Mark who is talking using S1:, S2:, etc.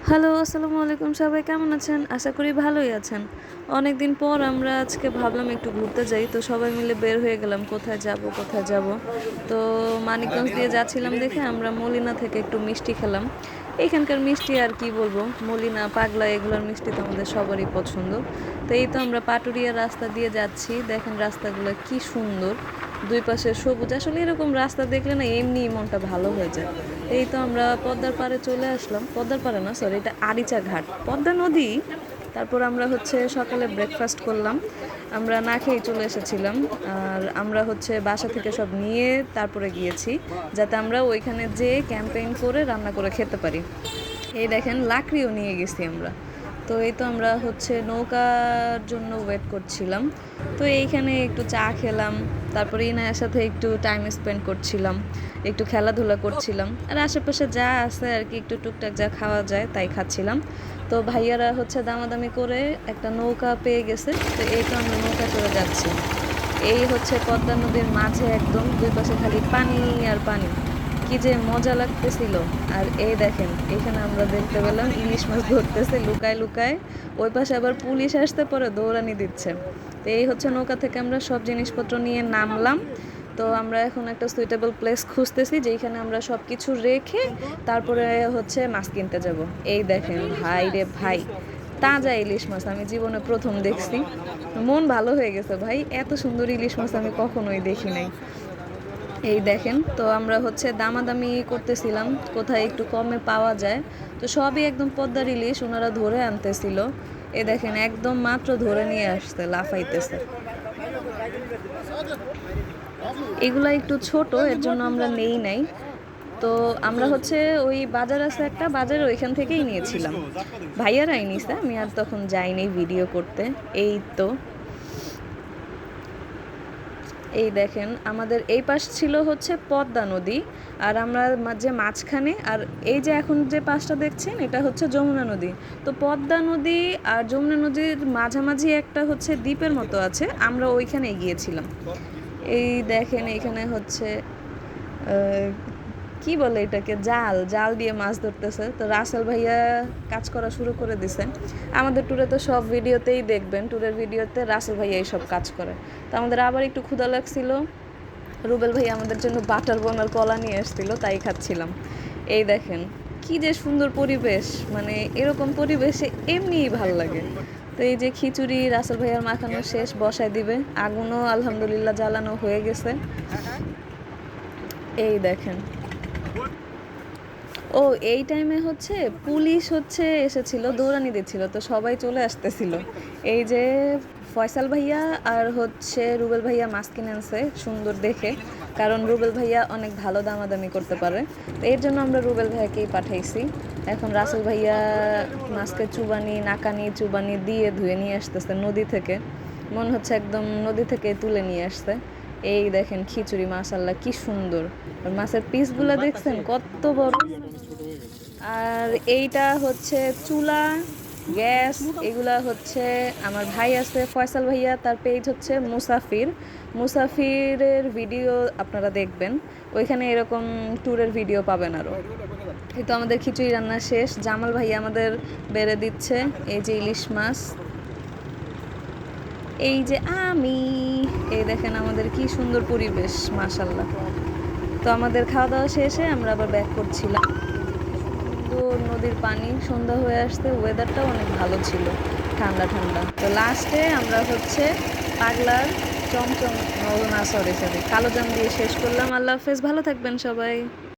S1: Hello, আসসালামু আলাইকুম। সবাই কেমন আছেন? আশা করি ভালোই আছেন। অনেকদিন পর আমরা আজকে ভাবলাম একটু ঘুরতে যাই। তো সবাই মিলে বের হয়ে গেলাম কোথায় যাব, কোথায় যাব। তো মানিকগঞ্জ দিয়ে যাচ্ছিলাম দেখে আমরা মলিনা থেকে একটু মিষ্টি খেলাম। এখানকার মিষ্টি আর কি বলবো, মলিনা, পাগলা এগুলোর মিষ্টি তো আমাদের সবারই পছন্দ। তো এই তো আমরা পাটুরিয়া রাস্তা দিয়ে যাচ্ছি। দেখেন রাস্তাগুলো কি সুন্দর। দুই পাশে সবুজ। আসলে এরকম রাস্তা দেখলে না এমনিই মনটা ভালো হয়ে যায়। এই তো আমরা পদ্মার পাড়ে চলে আসলাম। পদ্মার পাড়ে না, সরি, এটা আরিচা ঘাট, পদ্মা নদী। তারপর আমরা হচ্ছে সকালে ব্রেকফাস্ট করলাম। আমরা না খেয়েই চলে এসেছিলাম। আর আমরা হচ্ছে বাসা থেকে সব নিয়ে তারপরে গিয়েছি, যাতে আমরা ওইখানে যেয়ে ক্যাম্পেইন করে রান্না করে খেতে পারি। এই দেখেন লাকড়িও নিয়ে গেছি আমরা। তো এই তো আমরা হচ্ছে নৌকার জন্য ওয়েট করছিলাম। তো এইখানে একটু চা খেলাম। তারপরে ইনায়ের সাথে একটু টাইম স্পেন্ড করছিলাম, একটু খেলাধুলা করছিলাম। আর আশেপাশে যা আছে আর কি, একটু টুকটাক যা খাওয়া যায় তাই খাচ্ছিলাম। তো ভাইয়ারা হচ্ছে দামাদামি করে একটা নৌকা পেয়ে গেছে। তো এই তো আমরা নৌকা চলে যাচ্ছি। এই হচ্ছে পদ্মা নদীর মাঝে, একদম দুই পাশে খালি পানি আর পানি। কি যে মজা লাগতেছিল। আর এই দেখেন এখানে আমরা দেখতে পেলাম ইলিশ মাছ ধরতেছে লুকায় লুকায়। ওই পাশে আবার পুলিশ আসতে পরে দৌড়ানি দিচ্ছে। তো এই হচ্ছে নৌকা থেকে আমরা সব জিনিসপত্র নিয়ে নামলাম। তো আমরা এখন একটা সুইটেবল প্লেস খুঁজতেছি যেখানে আমরা সব কিছু রেখে তারপরে হচ্ছে মাছ কিনতে যাব। এই দেখেন ভাই রে ভাই, তাজা ইলিশ মাছ আমি জীবনে প্রথম দেখছি। মন ভালো হয়ে গেছে ভাই, এত সুন্দর ইলিশ মাছ আমি কখনোই দেখি নাই। এই দেখেন, তো আমরা হচ্ছে দামাদামি করতেছিলাম কোথায় একটু কমে পাওয়া যায়। তো সবই একদম পদ্মার ইলিশ ওনারা ধরে আনতেছিল। এ দেখেন একদম মাত্র ধরে নিয়ে আসছে, লাফাইতেছে। এগুলা একটু ছোট, এর জন্য আমরা নেই নাই। তো আমরা হচ্ছে ওই বাজার আছে একটা, বাজারে ওইখান থেকেই নিয়েছিলাম। ভাইয়ারাই নিছে, আমি আর তখন যাইনি ভিডিও করতে। এই তো এই দেখেন আমাদের এই পাশ ছিল হচ্ছে পদ্মা নদী। আর আমরা যে মাঝখানে, আর এই যে এখন যে পাশটা দেখছেন এটা হচ্ছে যমুনা নদী। তো পদ্মা নদী আর যমুনা নদীর মাঝামাঝি একটা হচ্ছে দ্বীপের মতো আছে, আমরা ওইখানে গিয়েছিলাম। এই দেখেন এখানে হচ্ছে কি বলে এটাকে, জাল জাল দিয়ে মাছ ধরতেছে। তো রাসেল ভাইয়া কাজ করা শুরু করে দিছে। আমাদের ট্যুরে তো সব ভিডিওতেই দেখবেন, ট্যুরের ভিডিওতে রাসেল ভাইয়া এই সব কাজ করে। তো আমাদের আবার একটু ক্ষুধা লাগছিল, রুবেল ভাই আমাদের জন্য বাটার বোন আর কলা নিয়ে এসেছিল, তাই খাচ্ছিলাম। এই দেখেন কি যে সুন্দর পরিবেশ, মানে এরকম পরিবেশে এমনিই ভালো লাগে। তো এই যে খিচুড়ি রাসেল ভাইয়ার মাখানো শেষ, বসায় দিবে। আগুনও আলহামদুলিল্লাহ জ্বালানো হয়ে গেছে। এই দেখেন, ও এই টাইমে হচ্ছে পুলিশ হচ্ছে এসেছিল, দৌড়ানি দিচ্ছিল, তো সবাই চলে আসতেছিল। এই যে ফয়সাল ভাইয়া আর হচ্ছে রুবেল ভাইয়া মাছ কিনে আনছে সুন্দর দেখে, কারণ রুবেল ভাইয়া অনেক ভালো দামাদামি করতে পারে। তো এর জন্য আমরা রুবেল ভাইয়াকেই পাঠাইছি। এখন রাসেল ভাইয়া মাছকে চুবানি, নাকানি চুবানি দিয়ে ধুয়ে নিয়ে আসতেছে নদী থেকে। মনে হচ্ছে একদম নদী থেকে তুলে নিয়ে আসছে। এই দেখেন খিচুড়ি, মাশাল্লাহ কি সুন্দর। আর মাছের পিসগুলো দেখছেন কত বড়। আর এইটা হচ্ছে চুলা, গ্যাস, এগুলা হচ্ছে আমার ভাই আছে ফয়সাল ভাইয়া, তার পেজ হচ্ছে মুসাফির। মুসাফিরের ভিডিও আপনারা দেখবেন, ওইখানে এরকম ট্যুরের ভিডিও পাবেন আরও। এই তো আমাদের খিচুড়ি রান্না শেষ, জামাল ভাইয়া আমাদের বেড়ে দিচ্ছে। এই যে ইলিশ মাছ, এই যে আমি, এই দেখেন আমাদের কি সুন্দর পরিবেশ, মাশাল্লাহ। তো আমাদের খাওয়া দাওয়া শেষে আমরা আবার ব্যাক করছিলাম। সুন্দর নদীর পানি, সন্ধ্যা হয়ে আসতে ওয়েদারটাও অনেক ভালো ছিল, ঠান্ডা ঠান্ডা। তো লাস্টে আমরা হচ্ছে পাগলার চমচম, না সরি সরি, কালোজাম দিয়ে শেষ করলাম। আল্লাহ হাফেজ, ভালো থাকবেন সবাই।